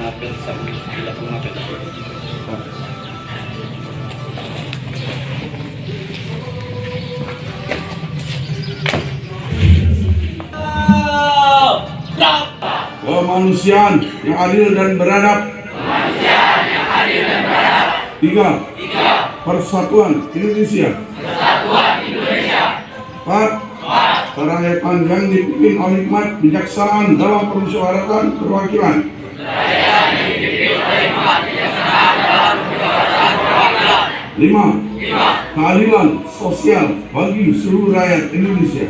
ngapit sama tidak ngapit. Kemanusiaan yang adil dan beradab. Tiga. Persatuan Indonesia. Empat. Kerakyatan yang dipimpin oleh hikmat bijaksanaan dalam permusyawaratan perwakilan. Lima. Keadilan sosial bagi seluruh rakyat Indonesia.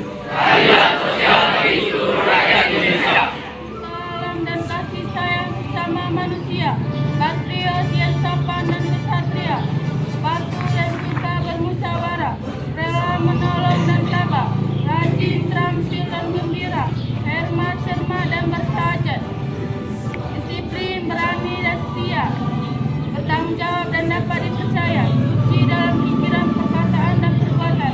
Salam dan kasih sayang sesama manusia, patriot yang sopan dan kesatria, patuh dan suka bermusyawarah, rela menolong dan tabah, rajin, terampil dan gembira, hemat, cermat dan bersahaja, disiplin, berani dan setia, bertanggung jawab dan dapat dipercaya, suci dalam pikiran, perkataan dan perbuatan.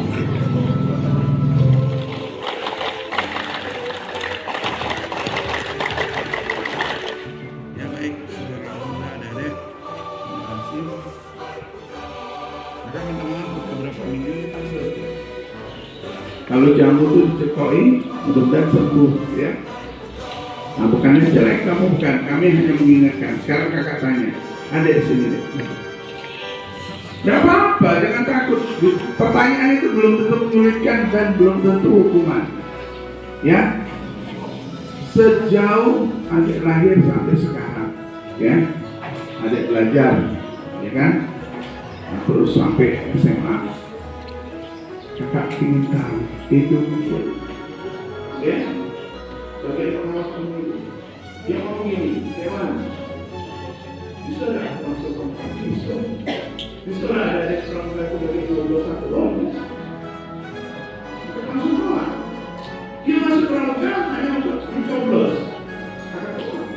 Ya baik, saudara saudara adik-adik, terima kasih. Ada teman-teman beberapa minggu ini kan kalau jambu itu dicekoi, mudah-mudahan sembuh, ya. Nah, bukannya jelek, kamu bukan. Kami hanya mengingatkan. Sekarang kakak tanya, adik sini deh. Tidak apa-apa, jangan takut. Pertanyaan itu belum tentu menyulitkan dan belum tentu hukuman. Ya, sejauh adik lahir sampai sekarang, ya, adik belajar, ya kan, nah, terus sampai SMA, kakak ingin tahu itu, ya, sebagai pengawas pemilu, dia ngomong ini, Dewan, bisa nggak masuk kontak? Bisa ada seorang pelaku dari 21 orang, kita masuk doang. Dia masuk pramuka hanya untuk mencoblos. Kakak doang.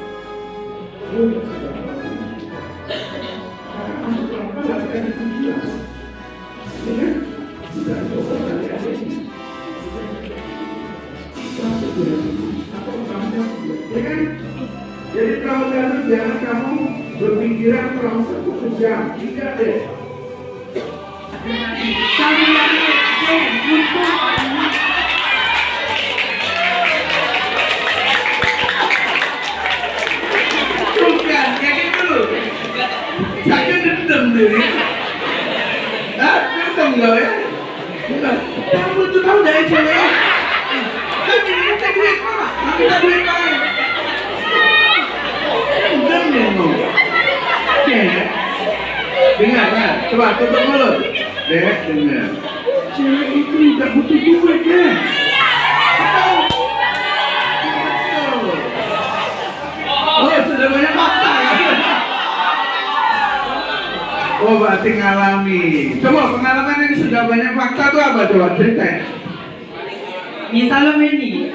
Kakak masuk pramuka nggak dikasih tujuan. Ya kan? Tidak coba kali ada ini. Masuk ke dalam apa utamanya? Ya kan? Jadi pramuka itu jangan kamu berpikiran pramuka itu kejam. Tidak deh. Kami lagi untuk bukan kayak gitu. Saya dendam diri. Dendam loh ya. Kamu tuh tahu dari cewek. Kita duit mana? Kita duit mana? Dendam memang. Dengar kan? Coba tutup mulut. Dengar. Cewek itu tidak butuh duit ya. Oh, sudah banyak fakta ya? Oh, berarti ngalami. Coba pengalaman ini sudah banyak fakta tuh apa? Coba ceritain. Misalnya ini,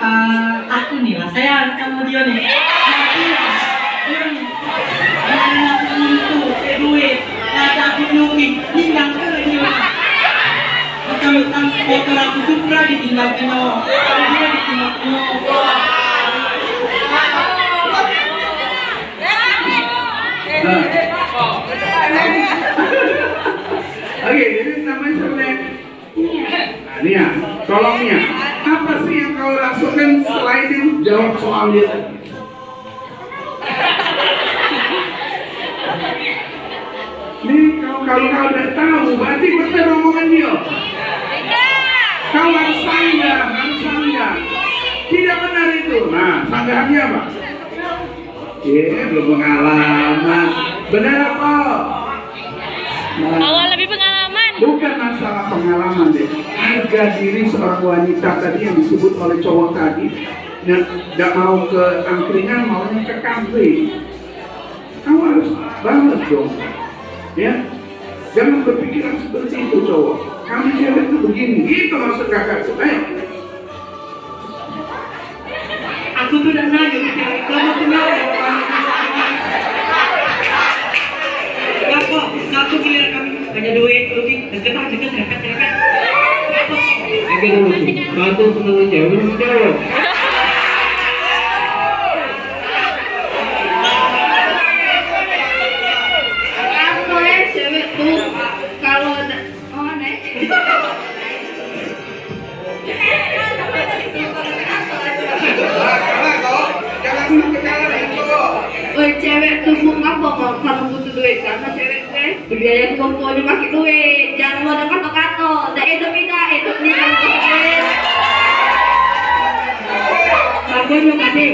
aku nih lah, saya sama dia nih. Aku untuk duit, ada aku nyuri, hilang ke ini. Bukan motor aku Supra ditinggal kena, dia ditinggal kena. Oke, jadi namanya siapa? Nia, tolong Nia. Apa sih yang kau rasakan selain itu jawab soal dia tadi? Nih, kalau kau udah tahu, berarti benar omongan dia. Kau harus sanggah, Tidak benar itu. Nah, sanggahannya apa? Belum pengalaman. Benar apa? Awal lebih pengalaman. Bukan masalah pengalaman deh. Harga diri seorang wanita tadi yang disebut oleh cowok tadi, tidak mau ke angkringan, maunya ke kafe. Kamu harus banget dong, ya. Jangan berpikiran seperti itu cowok. Kamu cewek itu begini, gitu maksud kakak tuh. Ayo. Aku tuh udah nanya, kamu kenal ya? Satu giliran kami banyak duit, lebih dekat. Oke dulu, bantu penulisnya, belum jawab. Biaya kumpulnya pakai duit, jangan mau ada kato-kato, dah itu nih kalau duit. Bagus lo kadek,